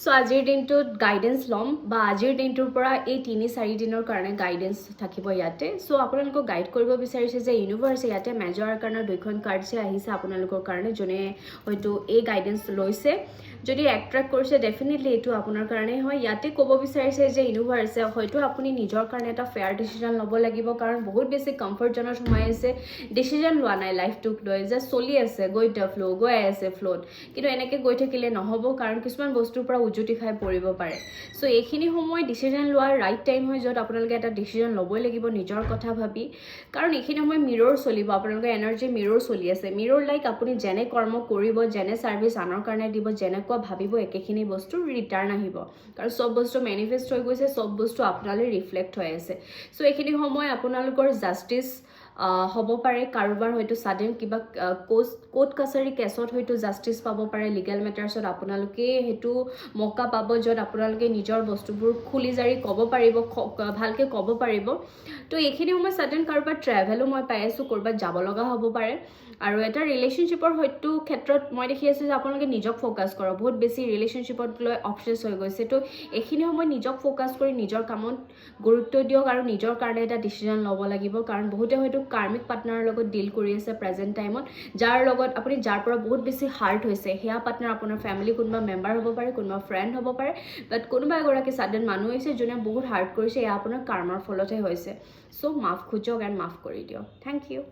So আজিৰ দিনটোত guidance ল'ম বা আজিৰ দিনটোৰ পৰা এই ৩-৪ দিনৰ কাৰণে গাইডেন্স থাকিব ইয়াতে। সো আপোনালোকক গাইড কৰিব বিচাৰিছে যে ইউনিভাৰ্ছে ইয়াতে মেজৰ আৰ্কানৰ 2খন কাৰ্ডছে আহিছে আপোনালোকৰ কাৰণে, যোনে হয়তো এই গাইডেন্স লৈছে। যদি এট্ৰেক্ট কৰিছে ডেফিনেটলি এইটো আপোনাৰ কাৰণেই হয়। ইয়াতে ক'ব বিচাৰিছে যে ইউনিভাৰ্ছে হয়তো আপুনি নিজৰ কাৰণে এটা ফেয়াৰ ডিচিজন ল'ব লাগিব, কাৰণ বহুত বেছি কমফৰ্ট জোনত সোমাই আছে, ডিচিজন লোৱা নাই লাইফটোক লৈ, যে চলি আছে গৈ আছে ফ্ল'ত। কিন্তু এনেকৈ গৈ থাকিলে নহ'ব, কাৰণ কিছুমান বস্তুৰ পৰা উজুতি খাই পৰিব পাৰে। সো এইখিনি সময় ডিচিজন লোৱাৰ ৰাইট টাইম হয়, য'ত আপোনালোকে এটা ডিচিজন ল'বই লাগিব নিজৰ কথা ভাবি, কাৰণ এইখিনি সময় মিৰ'ৰ চলিব, আপোনালোকৰ এনাৰ্জি মিৰ'ৰ চলি আছে। মিৰ'ৰ লাইক আপুনি যেনে কৰ্ম কৰিব, যেনে ছাৰ্ভিচ আনৰ কাৰণে দিব, যেনেকুৱা ভাবিব একেখিনি বস্তু ৰিটাৰ্ণ আহিব, কাৰণ চব বস্তু মেনিফেষ্ট হৈ গৈছে, চব বস্তু আপোনালৈ ৰিফ্লেক্ট হৈ আছে। সো এইখিনি সময় আপোনালোকৰ জাষ্টিছ হ'ব পাৰে, কাৰোবাৰ হয়তো ছাডেন কিবা কোৰ্ট কাছাৰী কেছত হয়তো জাষ্টিছ পাব পাৰে, লিগেল মেটাৰ্ছত আপোনালোকে সেইটো মৌকা পাব, য'ত আপোনালোকে নিজৰ বস্তুবোৰ খুলি জাৰি ক'ব পাৰিব, ভালকৈ ক'ব পাৰিব। তো এইখিনি সময় ছাডেন কাৰোবাৰ ট্ৰেভেলো মই পাই আছোঁ, ক'ৰবাত যাব লগা হ'ব পাৰে। আৰু এটা ৰিলেশ্যনশ্বিপৰ হয়তো ক্ষেত্ৰত মই দেখি আছোঁ যে আপোনালোকে নিজক ফ'কাছ কৰক, বহুত বেছি ৰিলেশ্যনশ্বিপত লৈ অবছেছ হৈ গৈছে। তো এইখিনি সময় নিজক ফ'কাছ কৰি নিজৰ কামত গুৰুত্ব দিয়ক আৰু নিজৰ কাৰণে এটা ডিচিজন ল'ব লাগিব, কাৰণ বহুতে হয়তো কাৰ্মিক পাৰ্টনাৰৰ লগত ডিল কৰি আছে প্ৰেজেণ্ট টাইমত, যাৰ লগত আপুনি যাৰ পৰা বহুত বেছি হাৰ্ট হৈছে। সেয়া পাৰ্টনাৰ আপোনাৰ ফেমিলি কোনোবা মেম্বাৰ হ'ব পাৰে, কোনোবা ফ্ৰেণ্ড হ'ব পাৰে, বাট কোনোবা এগৰাকী ছাডেন মানুহ হৈছে যোনে বহুত হাৰ্ট কৰিছে, এয়া আপোনাৰ কাৰ্মৰ ফলতহে হৈছে। সো মাফ খোজক এণ্ড মাফ কৰি দিয়ক। Thank U.